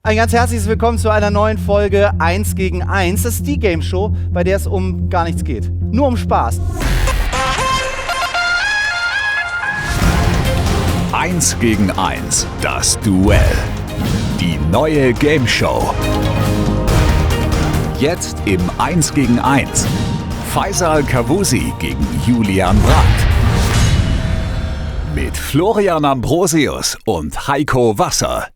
Ein ganz herzliches Willkommen zu einer neuen Folge 1 gegen 1. Das ist die Game Show, bei der es um gar nichts geht. Nur um Spaß. 1 gegen 1, das Duell. Die neue Game Show. Jetzt im 1 gegen 1. Faisal Kavusi gegen Julian Brandt. Mit Florian Ambrosius und Heiko Wasser.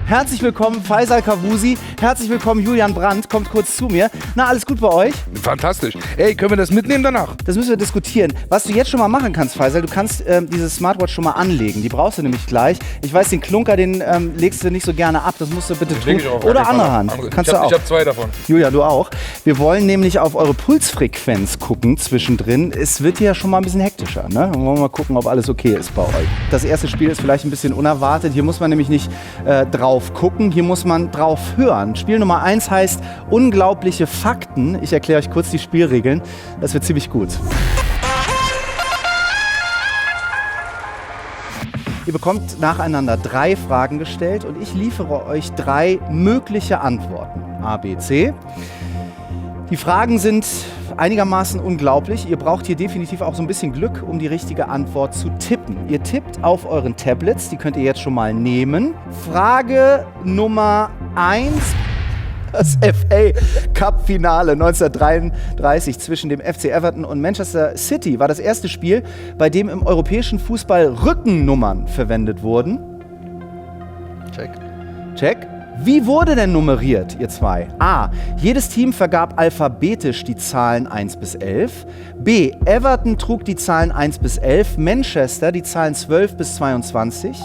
Herzlich willkommen, Faisal Kavusi. Herzlich willkommen, Julian Brandt. Kommt kurz zu mir. Na, alles gut bei euch? Fantastisch. Ey, können wir das mitnehmen danach? Das müssen wir diskutieren. Was du jetzt schon mal machen kannst, Faisal, du kannst diese Smartwatch schon mal anlegen. Die brauchst du nämlich gleich. Ich weiß, den Klunker, den legst du nicht so gerne ab. Das musst du bitte tun. Oder andere Hand. Kannst du auch. Ich habe 2 davon. Julia, du auch. Wir wollen nämlich auf eure Pulsfrequenz gucken zwischendrin. Es wird ja schon mal ein bisschen hektischer, ne? Wollen wir mal gucken, ob alles okay ist bei euch. Das erste Spiel ist vielleicht ein bisschen unerwartet. Hier muss man nämlich nicht drauf gucken, hier muss man drauf hören. Spiel Nummer 1 heißt Unglaubliche Fakten. Ich erkläre euch kurz die Spielregeln. Das wird ziemlich gut. Ihr bekommt nacheinander 3 Fragen gestellt und ich liefere euch 3 mögliche Antworten. A, B, C. Die Fragen sind einigermaßen unglaublich. Ihr braucht hier definitiv auch so ein bisschen Glück, um die richtige Antwort zu tippen. Ihr tippt auf euren Tablets, die könnt ihr jetzt schon mal nehmen. Frage Nummer 1. Das FA Cup Finale 1933 zwischen dem FC Everton und Manchester City war das erste Spiel, bei dem im europäischen Fußball Rückennummern verwendet wurden. Check. Wie wurde denn nummeriert, ihr zwei? A. Jedes Team vergab alphabetisch die Zahlen 1 bis 11. B. Everton trug die Zahlen 1 bis 11. Manchester die Zahlen 12 bis 22.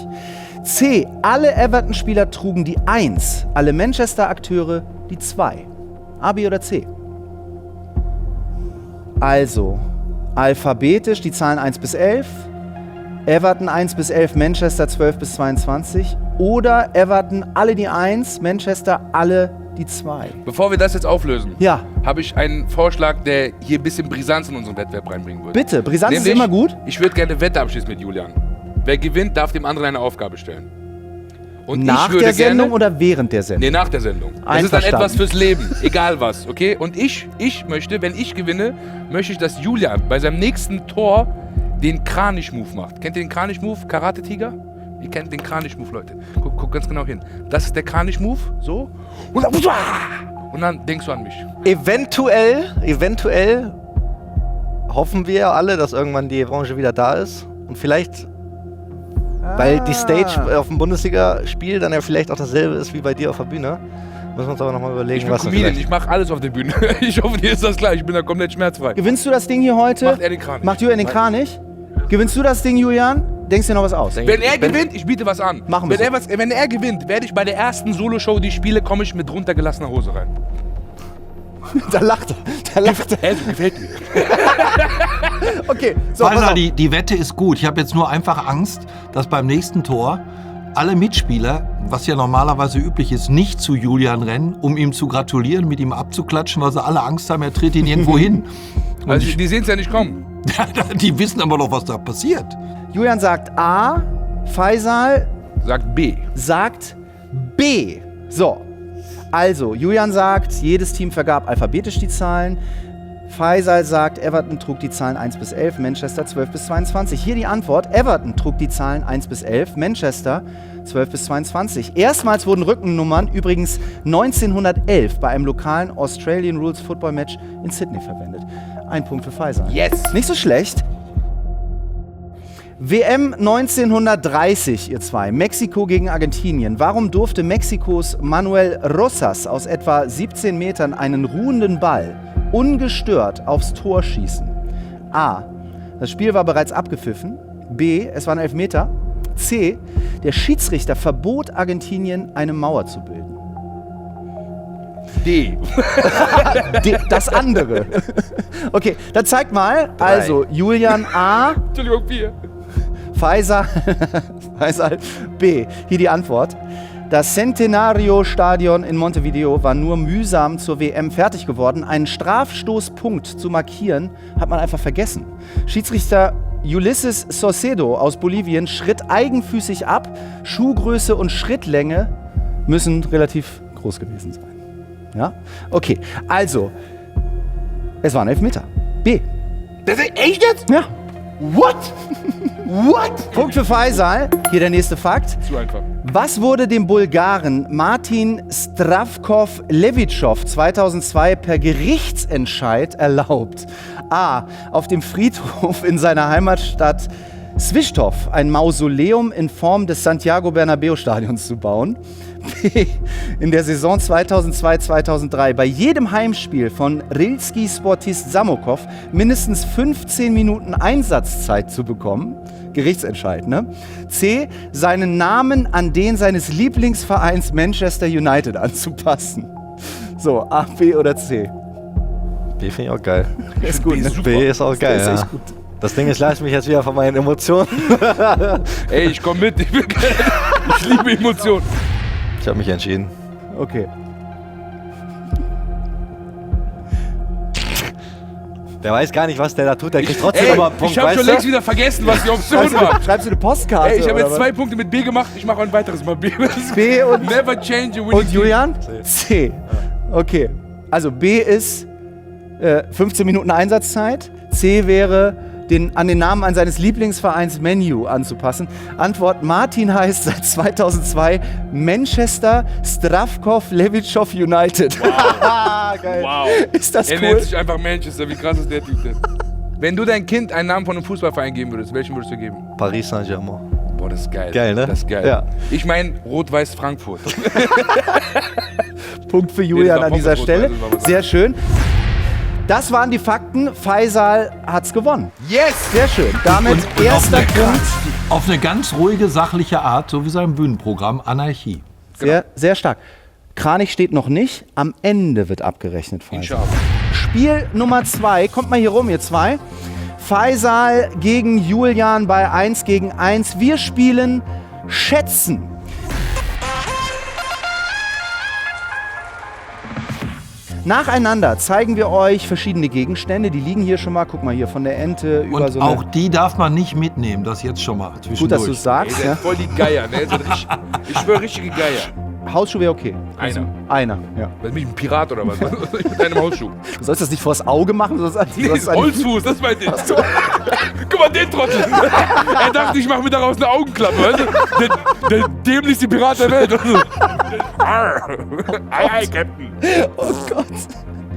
C. Alle Everton-Spieler trugen die 1. Alle Manchester-Akteure die 2. A, B oder C? Also, alphabetisch die Zahlen 1 bis 11. Everton 1 bis 11, Manchester 12 bis 22. Oder Everton alle die 1, Manchester alle die 2. Bevor wir das jetzt auflösen, Ja. habe ich einen Vorschlag, der hier ein bisschen Brisanz in unseren Wettbewerb reinbringen würde. Bitte, Brisanz ist Nämlich, immer gut. Ich würde gerne eine Wette abschließen mit Julian. Wer gewinnt, darf dem anderen eine Aufgabe stellen. Und Nach ich würde der Sendung gerne, oder während der Sendung? Nee, nach der Sendung. Das ist dann Einverstanden. etwas fürs Leben, egal was, okay? Und ich möchte, wenn ich gewinne, möchte ich, dass Julian bei seinem nächsten Tor den Kranich-Move macht. Kennt ihr den Kranich-Move? Karate-Tiger? Ihr kennt den Kranich-Move, Leute. Guck ganz genau hin. Das ist der Kranich-Move, so. Und dann denkst du an mich. Eventuell hoffen wir alle, dass irgendwann die Revanche wieder da ist. Und vielleicht, weil die Stage auf dem Bundesliga-Spiel dann ja vielleicht auch dasselbe ist wie bei dir auf der Bühne, müssen wir uns aber nochmal überlegen, Ich bin was Comedian, ich mache alles auf der Bühne. Ich hoffe, dir ist das klar. Ich bin da komplett schmerzfrei. Gewinnst du das Ding hier heute? Macht er den Kranich. Macht Julian den Kranich? Gewinnst du das Ding, Julian? Denkst du dir noch was aus? Wenn er gewinnt, ich biete was an. Machen wir Wenn er gewinnt, werde ich bei der ersten Soloshow, die ich spiele, komme ich mit runtergelassener Hose rein. Da lacht er. Gefällt mir. Okay, so, pass Faisal, auf. die Wette ist gut. Ich habe jetzt nur einfach Angst, dass beim nächsten Tor alle Mitspieler, was ja normalerweise üblich ist, nicht zu Julian rennen, um ihm zu gratulieren, mit ihm abzuklatschen, weil sie alle Angst haben, er tritt ihn irgendwo hin. Und Also die sehen es ja nicht kommen. die wissen aber noch, was da passiert. Julian sagt A, Faisal Sagt B. sagt B. So, also Julian sagt, jedes Team vergab alphabetisch die Zahlen. Faisal sagt, Everton trug die Zahlen 1 bis 11, Manchester 12 bis 22. Hier die Antwort, Everton trug die Zahlen 1 bis 11, Manchester 12 bis 22. Erstmals wurden Rückennummern übrigens 1911 bei einem lokalen Australian Rules Football Match in Sydney verwendet. Ein Punkt für Faisal. Yes. Nicht so schlecht. WM 1930, ihr zwei. Mexiko gegen Argentinien. Warum durfte Mexikos Manuel Rosas aus etwa 17 Metern einen ruhenden Ball ungestört aufs Tor schießen? A. Das Spiel war bereits abgepfiffen. B. Es waren Elfmeter. C. Der Schiedsrichter verbot Argentinien, eine Mauer zu bilden. D. Das andere. Okay, dann zeigt mal. Also, Julian A. Entschuldigung, 4. Faisal B. Hier die Antwort. Das Centenario-Stadion in Montevideo war nur mühsam zur WM fertig geworden. Einen Strafstoßpunkt zu markieren, hat man einfach vergessen. Schiedsrichter Ulises Saucedo aus Bolivien schritt eigenfüßig ab. Schuhgröße und Schrittlänge müssen relativ groß gewesen sein. Ja? Okay, also, es war ein Elfmeter. B. Das ist echt jetzt? Ja. What? What? Punkt für Faisal. Hier der nächste Fakt. Zu einfach. Was wurde dem Bulgaren Martin Stravkov-Levitschov 2002 per Gerichtsentscheid erlaubt? A. Auf dem Friedhof in seiner Heimatstadt Swishtov ein Mausoleum in Form des Santiago Bernabeu-Stadions zu bauen. B. In der Saison 2002-2003 bei jedem Heimspiel von Rilski Sportist Samokov mindestens 15 Minuten Einsatzzeit zu bekommen. Gerichtsentscheid, ne? C. Seinen Namen an den seines Lieblingsvereins Manchester United anzupassen. So, A, B oder C? B finde ich auch geil. Ist gut, ne? B ist auch geil, ist ja. echt gut. Das Ding ist, ich lasse mich jetzt wieder von meinen Emotionen. Ey, ich komm mit. Ich liebe Emotionen. Ich habe mich entschieden. Okay. Der weiß gar nicht, was der da tut. Der kriegt trotzdem Ey, aber einen Punkt, ich hab schon weißt du? längst wieder vergessen, was die Option war. Schreibst du eine Postkarte? Ey, ich habe oder jetzt was? 2 Punkte mit B gemacht. Ich mache ein weiteres Mal B. B und, Never change a winning und Julian? C. Okay. Also B ist 15 Minuten Einsatzzeit. C wäre, an den Namen an seines Lieblingsvereins Menu anzupassen. Antwort: Martin heißt seit 2002 Manchester Stravkov-Levitschov United. Wow. Geil. Wow. Ist das Er cool? nennt sich einfach Manchester. Wie krass ist der Typ denn? Wenn du dein Kind einen Namen von einem Fußballverein geben würdest, welchen würdest du geben? Paris Saint-Germain. Boah, das ist geil. Geil, ne? Das ist geil. Ja. Ich meine Rot-Weiß Frankfurt. Punkt für Julian Nee, das war an dieser Pommes Stelle. Rot-Weiß, das war was Sehr schön. Das waren die Fakten. Faisal hat's gewonnen. Yes! Sehr schön. Damit erster Punkt. Auf eine ganz ruhige, sachliche Art, so wie sein Bühnenprogramm Anarchie. Sehr, sehr stark. Kranich steht noch nicht. Am Ende wird abgerechnet, Faisal. Inshallah. Spiel Nummer 2. Kommt mal hier rum, ihr zwei. Faisal gegen Julian bei 1 gegen 1. Wir spielen Schätzen. Nacheinander zeigen wir euch verschiedene Gegenstände. Die liegen hier schon mal. Guck mal hier von der Ente über Und so auch eine... die darf man nicht mitnehmen, das jetzt schon mal zwischendurch. Gut, dass du es Ey, sagst. der Ja. ist voll die Geier, ne? So richtig, ich schwöre, richtige Geier. Hausschuh wäre okay. Einer. Ja. Was bin ich, ein Pirat oder was? Mit deinem Hausschuh. Du sollst das nicht vors Auge machen, sondern Nee, das ist Holzfuß, das meinte ich. Guck mal, den Trottel. Er dachte, ich mache mir daraus eine Augenklappe, weißt du? Der dämlichste Pirat der Welt. Ei, Captain. Oh Gott.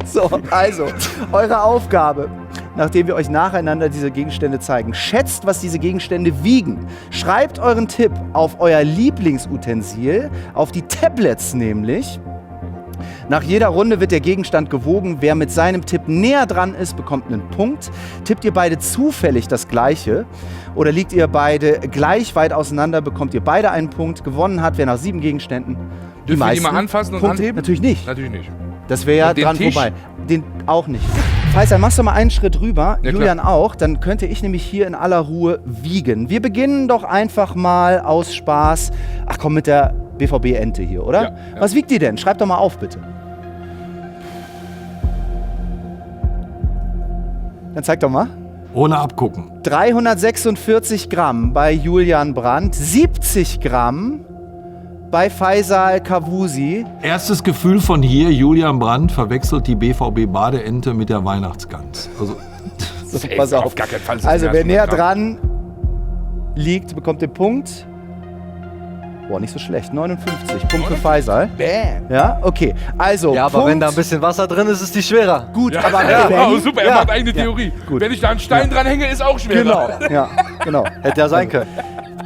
So, also, eure Aufgabe, nachdem wir euch nacheinander diese Gegenstände zeigen, schätzt, was diese Gegenstände wiegen. Schreibt euren Tipp auf euer Lieblingsutensil, auf die Tablets nämlich. Nach jeder Runde wird der Gegenstand gewogen. Wer mit seinem Tipp näher dran ist, bekommt einen Punkt. Tippt ihr beide zufällig das Gleiche oder liegt ihr beide gleich weit auseinander, bekommt ihr beide einen Punkt. Gewonnen hat, wer nach 7 Gegenständen Dürfen wir die mal anfassen und Punkte, anheben? Natürlich nicht. Natürlich nicht. Das wäre ja Und den dran Tisch? vorbei. Den auch nicht. Faisal, machst du mal einen Schritt rüber, Ja, Julian auch, dann könnte ich nämlich hier in aller Ruhe wiegen. Wir beginnen doch einfach mal aus Spaß. Ach komm, mit der BVB-Ente hier, oder? Ja, ja. Was wiegt die denn? Schreib doch mal auf, bitte. Dann zeig doch mal. Ohne abgucken. 346 Gramm bei Julian Brandt, 70 Gramm bei Faisal Kavusi. Erstes Gefühl von hier, Julian Brandt verwechselt die BVB-Badeente mit der Weihnachtsgans. Also, So, Safe, pass auf. auf gar keinen Fall ist das Also, mehr wer als näher 100 Gramm. dran liegt, bekommt den Punkt. Boah, nicht so schlecht. 59. Punkt für Faisal. Bam. Ja, okay. Also, Ja, aber Punkt. wenn da ein bisschen Wasser drin ist, ist die schwerer. Gut, aber Ja, Benny- wow, super, er ja, macht eigene ja, Theorie. gut. Wenn ich da einen Stein dranhänge, ist auch schwer. Genau, ja, genau. Hätte ja sein können.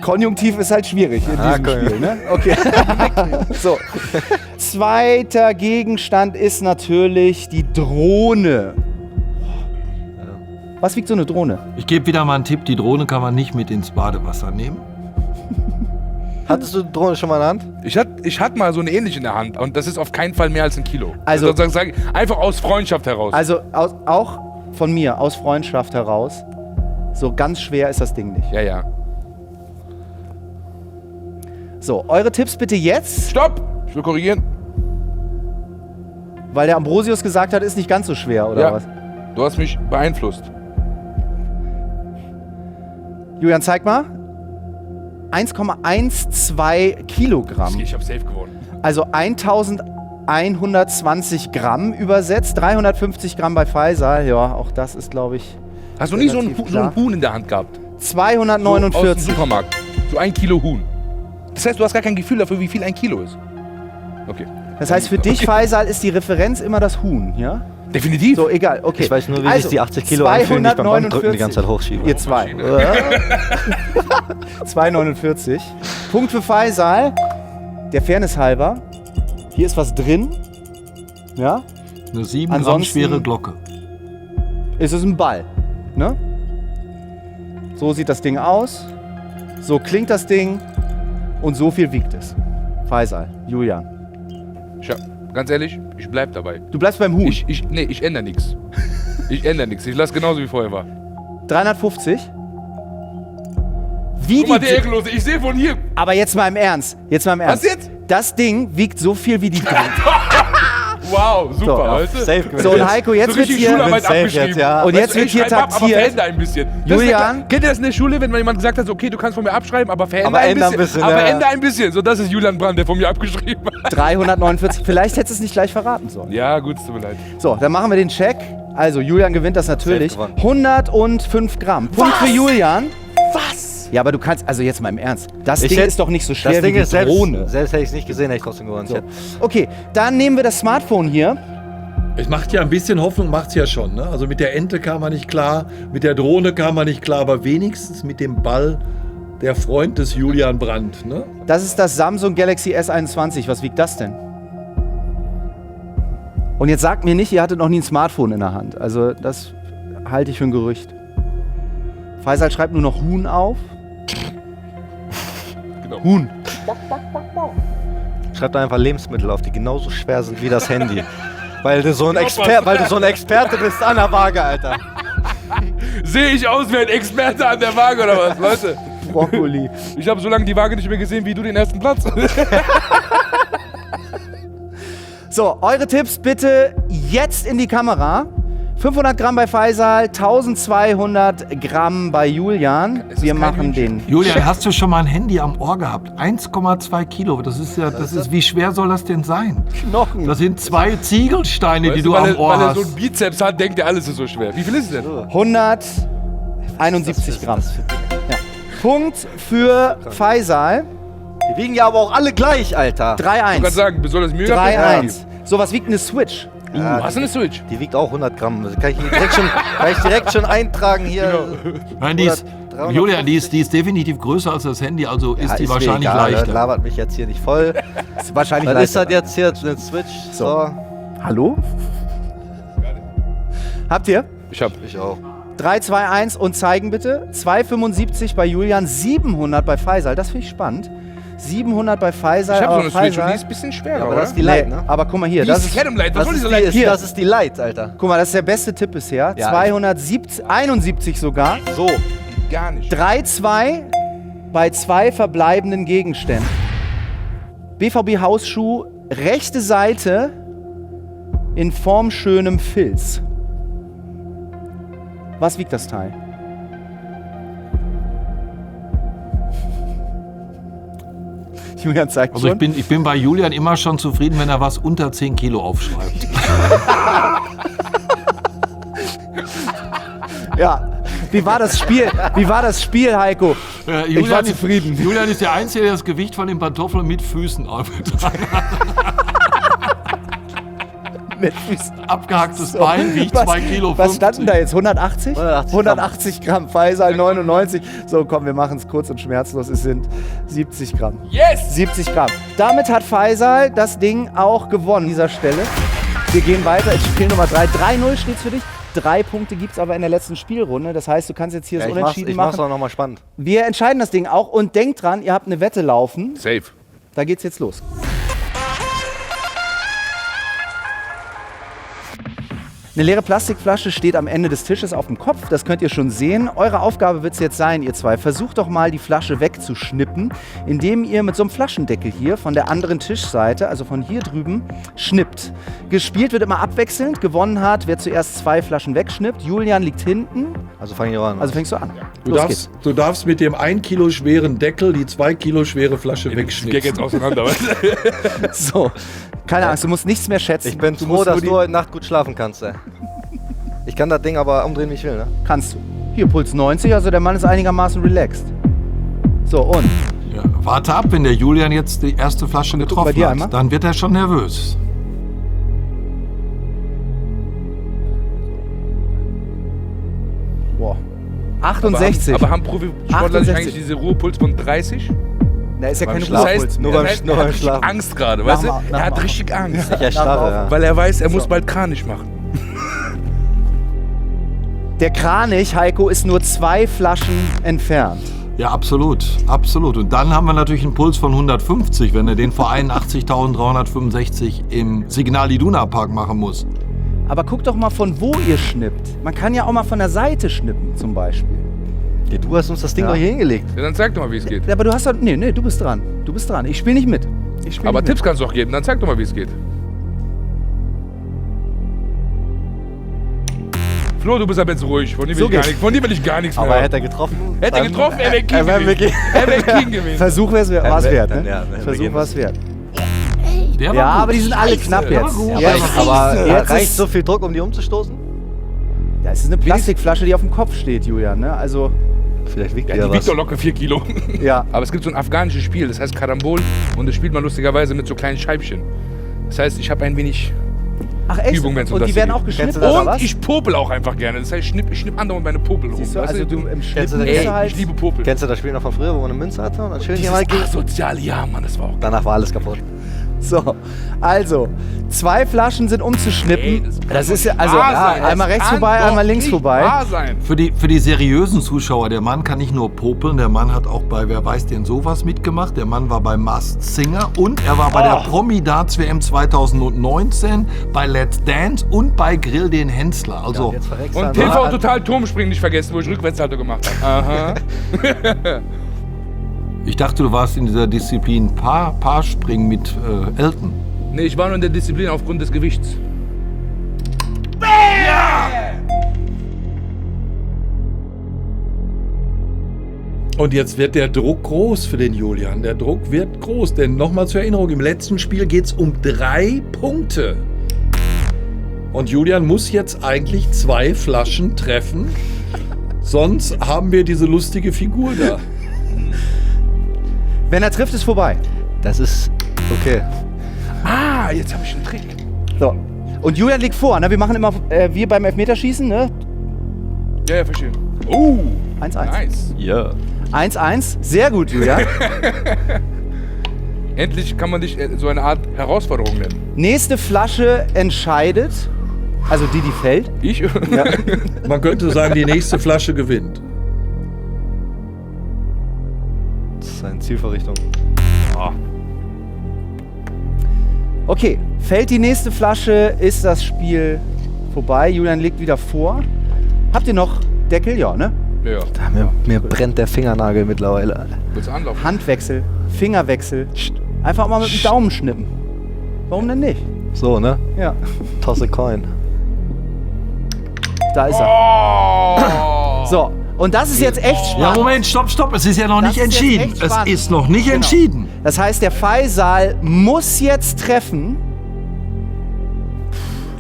Konjunktiv ist halt schwierig in diesem cool. Spiel, ne? Okay. So. Zweiter Gegenstand ist natürlich die Drohne. Was wiegt so eine Drohne? ich gebe wieder mal einen Tipp, die Drohne kann man nicht mit ins Badewasser nehmen. Hattest du die Drohne schon mal in der Hand? Ich hatte mal so eine ähnliche in der Hand und das ist auf keinen Fall mehr als 1 Kilo. Also- sozusagen sage ich, einfach aus Freundschaft heraus. Also auch von mir, aus Freundschaft heraus, so ganz schwer ist das Ding nicht. Ja, ja. So, eure Tipps bitte jetzt, Stopp! Ich will korrigieren. weil der Ambrosius gesagt hat, ist nicht ganz so schwer, oder Ja. was? Du hast mich beeinflusst. Julian, zeig mal. 1,12 Kilogramm. Ich habe safe gewonnen. Also 1120 Gramm übersetzt, 350 Gramm bei Faisal. Ja, auch das ist, glaube ich, Hast du nie so ein relativ klar. Huhn in der Hand gehabt? So aus dem 249. Supermarkt. So 1 Kilo Huhn. Das heißt, du hast gar kein Gefühl dafür, wie viel 1 Kilo ist. Okay. Das heißt, für dich, Faisal, ist die Referenz immer das Huhn, ja? Definitiv. So, egal, okay. Ich weiß nur, wie Also, sich die 80 Kilo anfühlen, die ich beim Bankdrücken die ganze Zeit hochschiebe. Ihr zwei. 2,49. Punkt für Faisal. Der Fairness halber. Hier ist was drin. Ja? Eine 7 Gramm Ansonsten- schwere Glocke. Ist es ein Ball. Ne? So sieht das Ding aus. So klingt das Ding. Und so viel wiegt es. Faisal, Julian. Ganz ehrlich, ich bleib dabei. Du bleibst beim Huhn. Ich ändere nichts. Ich ändere nichts. Ich lasse genauso wie vorher war. 350. Wie Guck mal, die. der Ecklose. Ich sehe von hier. Aber jetzt mal im Ernst. Jetzt mal im Ernst. Was jetzt? Das Ding wiegt so viel wie die. Wow, super, So, weißt du? Safe gewesen. So, und Heiko, jetzt So wird richtig hier. Schularbeit safe abgeschrieben. jetzt, ja. Und jetzt Weißt du, wird ich hier schreib ab, aber taktiert. veränder ein bisschen. Das Julian? ist, kennt ihr das in der Schule, wenn mal jemand gesagt hat, so, okay, du kannst von mir abschreiben, aber veränder Aber ein änder bisschen. ein bisschen, aber ja. änder ein bisschen. So, das ist Julian Brandt, der von mir abgeschrieben hat. 349. Vielleicht hättest du es nicht gleich verraten sollen. Ja, gut, es tut mir leid. So, dann machen wir den Check. Also, Julian gewinnt das natürlich. Safe gewonnen. 105 Gramm. Punkt für Julian. Was? Ja, aber du kannst, also jetzt mal im Ernst. Das Ding ist doch nicht so schwer Das Ding wie die ist selbst, Drohne. selbst hätte ich es nicht gesehen, hätte ich trotzdem gewonnen. So. Okay, dann nehmen wir das Smartphone hier. Es macht ja ein bisschen Hoffnung, macht es ja schon. Ne? Also mit der Ente kam man nicht klar, mit der Drohne kam man nicht klar, aber wenigstens mit dem Ball der Freund des Julian Brandt. Ne? Das ist das Samsung Galaxy S21. Was wiegt das denn? Und jetzt sagt mir nicht, ihr hattet noch nie ein Smartphone in der Hand. Also das halte ich für ein Gerücht. Faisal schreibt nur noch Huhn auf. Genau. Huhn. Schreib da einfach Lebensmittel auf, die genauso schwer sind wie das Handy. Weil du so ein Experte bist an der Waage, Alter. Sehe ich aus wie ein Experte an der Waage oder was, Leute? Brokkoli. Ich habe so lange die Waage nicht mehr gesehen, wie du den ersten Platz. So, eure Tipps bitte jetzt in die Kamera. 500 Gramm bei Faisal, 1200 Gramm bei Julian. Es ist Wir kein machen Hühnchen. den. Julian, hast du schon mal ein Handy am Ohr gehabt? 1,2 Kilo, das ist wie schwer soll das denn sein? Knochen. Das sind 2 Ziegelsteine, die Weißt du weil am er, Ohr weil er hast. so einen Bizeps hat, denkt er, alles ist so schwer. Wie viel ist es denn? 171 Gramm. Ja. Punkt für Faisal. Die wiegen ja aber auch alle gleich, Alter. Du kannst 3-1. sagen, besonders Mühe 3-1. So, was wiegt eine Switch? Hast du eine Switch? Die wiegt auch 100 Gramm. Das kann ich direkt schon eintragen hier. Nein, die ist, 350. Julian, die ist definitiv größer als das Handy, also ist die mir wahrscheinlich egal, leichter. labert mich jetzt hier nicht voll. Ist wahrscheinlich Was ist das leichter. jetzt hier? Eine Switch? So. Hallo? Habt ihr? Ich hab. Ich auch. 3, 2, 1 und zeigen bitte. 2,75 bei Julian, 700 bei Faisal. Das finde ich spannend. 700 bei Faisal. Ich hab so aber eine Switch und Faisal- die ist ein bisschen schwerer, aber oder? das ist die Light, ne? Aber guck mal hier. Die Das ist ist, Cadem Light. Was Das soll ist, diese Light? die, das ist die Light, Alter. guck mal, das ist der beste Tipp bisher. Ja. 271 sogar. So. Gar nicht. 3-2 bei 2 verbleibenden Gegenständen. BVB Hausschuh, rechte Seite in formschönem Filz. Was wiegt das Teil? Julian zeigt Also schon. ich bin bei Julian immer schon zufrieden, wenn er was unter 10 Kilo aufschreibt. Ja. Wie war das Spiel? Wie war das Spiel, Heiko? Ich war zufrieden. Julian ist der Einzige, der das Gewicht von den Pantoffeln mit Füßen aufgetragen hat. Mit Füßen. Abgehacktes Bein wiegt 2 Kilo. Was standen da jetzt? 180? 180 180 Gramm. Faisal 99. So, komm, wir machen es kurz und schmerzlos. Es sind 70 Gramm. Yes! 70 Gramm. Damit hat Faisal das Ding auch gewonnen an dieser Stelle. Wir gehen weiter. Ich spiele Nummer 3. 3-0 steht's für dich. 3 Punkte gibt es aber in der letzten Spielrunde. Das heißt, du kannst jetzt hier Ja, das ich Unentschieden mach's machen. auch nochmal spannend. Wir entscheiden das Ding auch. Und denkt dran, ihr habt eine Wette laufen. Safe. Da geht's jetzt los. Eine leere Plastikflasche steht am Ende des Tisches auf dem Kopf, das könnt ihr schon sehen. Eure Aufgabe wird es jetzt sein, ihr zwei, versucht doch mal die Flasche wegzuschnippen, indem ihr mit so einem Flaschendeckel hier von der anderen Tischseite, also von hier drüben, schnippt. Gespielt wird immer abwechselnd, gewonnen hat, wer zuerst 2 Flaschen wegschnippt. Julian liegt hinten, Also fange ich auch an. also fängst du an. Du darfst mit dem 1 Kilo schweren Deckel die 2 Kilo schwere Flasche Geh jetzt wegschnitzen. auseinander. So, keine Angst, du musst nichts mehr schätzen. Ich bin du froh, musst dass nur du heute Nacht gut schlafen kannst, ey. Ich kann das Ding aber umdrehen, wie ich will, ne? Kannst du. Hier, Puls 90, also der Mann ist einigermaßen relaxed. So, und? Ja, warte ab, wenn der Julian jetzt die erste Flasche bei getroffen dir hat, einmal. dann wird er schon nervös. Boah. 68. Aber haben Profisportler nicht 68. eigentlich diese Ruhepuls von 30? Na, ist ja Beim keine Schlafen. Das heißt, Ruhepuls nur mehr. beim- das heißt, nur er hat beim richtig Schlafen. Angst gerade, weißt du? Nach dem- Er hat nach dem- richtig Angst. Ich erstarre, ja. Weil er weiß, er muss So. bald Kranich machen. Der Kranich, Heiko, ist nur 2 Flaschen entfernt. Ja, absolut, absolut. Und dann haben wir natürlich einen Puls von 150, wenn er den vor 81.365 im Signal Iduna Park machen muss. Aber guck doch mal, von wo ihr schnippt. Man kann ja auch mal von der Seite schnippen, zum Beispiel. Ja, du hast uns das Ding Ja. doch hier hingelegt. Ja, dann zeig doch mal, wie es geht. Aber du hast doch... Nee, du bist dran. Du bist dran. Ich spiele nicht mit. Ich spiel Aber nicht Tipps kannst du auch geben, dann zeig doch mal, wie es geht. Flo, du bist aber jetzt ruhig. Von dir will, So ich, gar geht's. nicht, von dir will ich gar nichts mehr. Aber hören. hätte er getroffen. Hätte er dann- getroffen, er wäre King er wär gewesen. wirklich- Er wäre King mit. gewesen. Versuch war es wert, dann, ne? ja, dann Versuch begeben war es wert. Der war Ja, gut. aber die sind alle knapp der war jetzt. gut. Ja, Aber jetzt reicht ist- so viel Druck, um die umzustoßen? Das ist eine Plastikflasche, die auf dem Kopf steht, Julian. Ne? Also, Vielleicht wiegt Ja, die die ja wiegt was. doch locker 4 Kilo. ja. Aber es gibt so ein afghanisches Spiel, das heißt Karambol. Und das spielt man lustigerweise mit so kleinen Scheibchen. Das heißt, ich habe ein wenig Ach echt? Übung, wenn's um Und das die werden geht. auch geschnitten, Kennst du das, oder Und was? ich popel auch einfach gerne. Das heißt, ich schnipp andauernd meine Popel Siehst du, rum. also weißt du im Kennst du Schnippen das? bist Ey, du halt... ich liebe Popel. Kennst du das Spiel noch von früher, wo man eine Münze hatte und dann schön hier mal ging? Asozial, ja, Mann, das war auch. Danach war alles kaputt. So, also, 2 Flaschen sind umzuschnippen. Das ist ja, also wahr ja, sein. einmal Das rechts kann vorbei, doch einmal links nicht vorbei. Wahr sein. Für die seriösen Zuschauer, der Mann kann nicht nur popeln, der Mann hat auch bei Wer weiß denn sowas mitgemacht. Der Mann war bei Masked Singer und er war bei der Promi-Darts WM 2019, bei Let's Dance und bei Grill den Hensler. Also, Jetzt verreckst Und du TV Total Turmspringen nicht vergessen, wo ich Rückwärtshalter gemacht habe. Aha. ich dachte, du warst in dieser Disziplin Paarspringen mit Elton. Nee, ich war nur in der Disziplin aufgrund des Gewichts. Und jetzt wird der Druck groß für den Julian. Der Druck wird groß, denn nochmal zur Erinnerung, im letzten Spiel geht es um 3 Punkte. Und Julian muss jetzt eigentlich 2 Flaschen treffen, sonst haben wir diese lustige Figur da. Wenn er trifft, ist vorbei. Das ist okay. Ah, jetzt habe ich einen Trick. So. Und Julian liegt vor, ne? Wir machen immer, wir beim Elfmeterschießen, ne? Ja, verstehe. Oh, 1-1. nice. Ja. 1-1, sehr gut, Julian. Endlich kann man dich so eine Art Herausforderung nennen. Nächste Flasche entscheidet, also die fällt. Ich? Man könnte sagen, die nächste Flasche gewinnt. Das ist eine Zielverrichtung. Okay, fällt die nächste Flasche, ist das Spiel vorbei. Julian legt wieder vor. Habt ihr noch Deckel? Ja, ne? Ja. Mir brennt der Fingernagel mittlerweile. Willst du anlaufen? Handwechsel, Fingerwechsel. Einfach mal mit dem Daumen schnippen. Warum denn nicht? So, ne? Ja, Toss a coin. da ist er. Oh! So, und das ist jetzt echt spannend. Ja, Moment, stopp, es ist ja noch Das nicht ist jetzt entschieden. echt Es spannend. ist noch nicht Genau. entschieden. Das heißt, der Faisal muss jetzt treffen.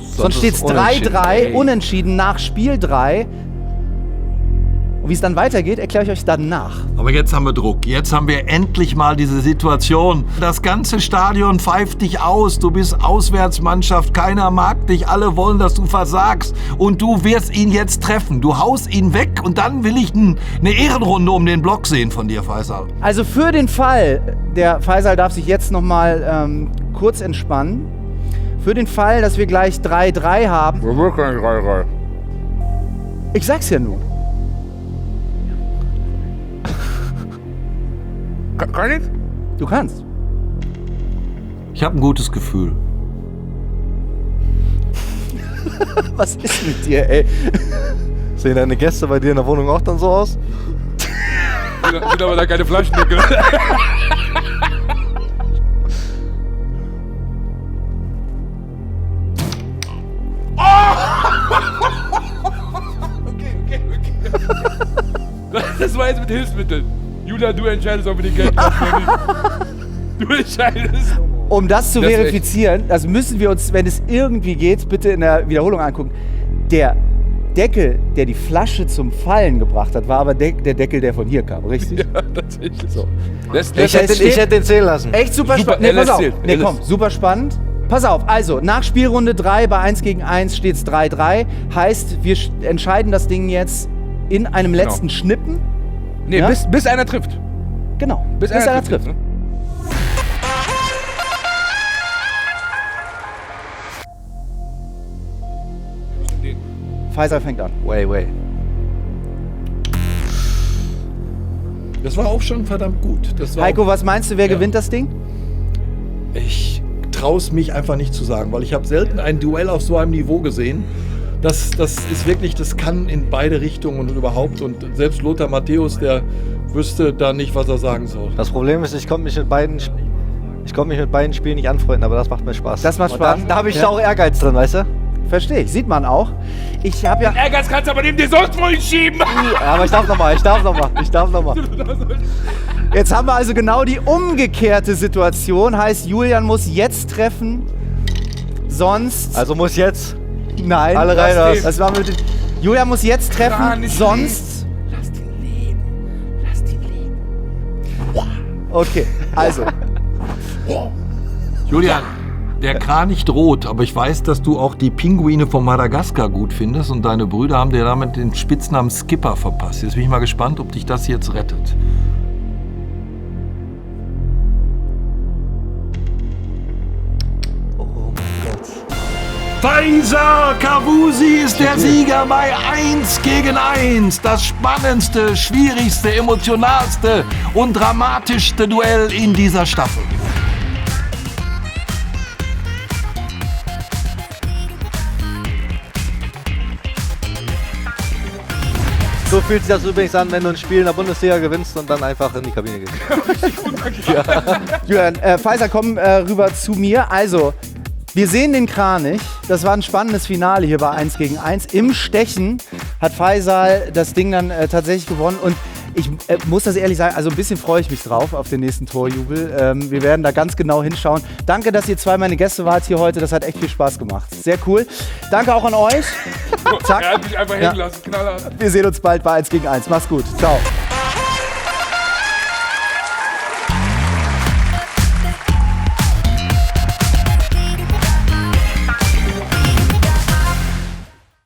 Sonst steht es ist unentschieden. 3-3, Ey. unentschieden nach Spiel 3. Und wie es dann weitergeht, erkläre ich euch danach. Aber jetzt haben wir Druck. Jetzt haben wir endlich mal diese Situation. Das ganze Stadion pfeift dich aus. Du bist Auswärtsmannschaft. Keiner mag dich. Alle wollen, dass du versagst. Und du wirst ihn jetzt treffen. Du haust ihn weg. Und dann will ich eine Ehrenrunde um den Block sehen von dir, Faisal. Also für den Fall, der Faisal darf sich jetzt nochmal kurz entspannen. Für den Fall, dass wir gleich 3-3 haben. Wir will kein 3-3. Ich sag's ja nur. Kann ich? Du kannst. Ich habe ein gutes Gefühl. Was ist mit dir, ey? Sehen deine Gäste bei dir in der Wohnung auch dann so aus? Sind aber da keine Flaschendeckel. Okay. Das war jetzt mit Hilfsmitteln. Julia, du entscheidest, ob wir den Geld kaufen oder nicht. Du entscheidest. Um das zu Das ist verifizieren, also müssen wir uns, wenn es irgendwie geht, bitte in der Wiederholung angucken. Der Deckel, der die Flasche zum Fallen gebracht hat, war aber der Deckel, der von hier kam, richtig? Ja, tatsächlich. So. Ich hätte den zählen lassen. Echt super spannend. Nee, pass auf. Nee, komm, super spannend. Pass auf, also nach Spielrunde 3 bei 1 gegen 1 steht es 3-3. Heißt, wir entscheiden das Ding jetzt in einem letzten Schnippen. Nee, Ja? bis einer trifft. Genau, bis einer trifft. Ne? Faisal fängt an. Way. Das war auch schon verdammt gut. Das war Heiko, was meinst du, wer Ja. gewinnt das Ding? Ich traue es mich einfach nicht zu sagen, weil ich habe selten ein Duell auf so einem Niveau gesehen. Das ist wirklich, das kann in beide Richtungen und überhaupt. Und selbst Lothar Matthäus, der wüsste da nicht, was er sagen soll. Das Problem ist, ich konnte mich mit beiden Spielen nicht anfreunden, aber das macht mir Spaß. Das macht Und Spaß. Da habe ich Ja. auch Ehrgeiz drin, weißt du? Verstehe ich, sieht man auch. Ich habe ja... Ehrgeiz kannst du aber neben dir sonst wohin schieben. Ja, aber ich darf nochmal. Jetzt haben wir also genau die umgekehrte Situation. Heißt, Julian muss jetzt treffen, sonst... Also muss jetzt. Nein, alle rein, das, das. das war mit den, Julian muss jetzt treffen, Kran nicht sonst... Lass den leben. Okay, also... Julian, der Kranich droht, aber ich weiß, dass du auch die Pinguine von Madagaskar gut findest und deine Brüder haben dir damit den Spitznamen Skipper verpasst. Jetzt bin ich mal gespannt, ob dich das jetzt rettet. Faisal Kavusi ist der Sieger bei 1 gegen 1. Das spannendste, schwierigste, emotionalste und dramatischste Duell in dieser Staffel. So fühlt sich das übrigens an, wenn du ein Spiel in der Bundesliga gewinnst und dann einfach in die Kabine gehst. Julian, Faisal, komm rüber zu mir. Also, wir sehen den Kranich. Das war ein spannendes Finale hier bei 1 gegen 1. Im Stechen hat Faisal das Ding dann tatsächlich gewonnen. Und ich muss das ehrlich sagen, also ein bisschen freue ich mich drauf auf den nächsten Torjubel. Wir werden da ganz genau hinschauen. Danke, dass ihr zwei meine Gäste wart hier heute. Das hat echt viel Spaß gemacht. Sehr cool. Danke auch an euch. Zack. Er hat mich einfach hängen lassen, knallhart. Wir sehen uns bald bei 1 gegen 1. Mach's gut. Ciao.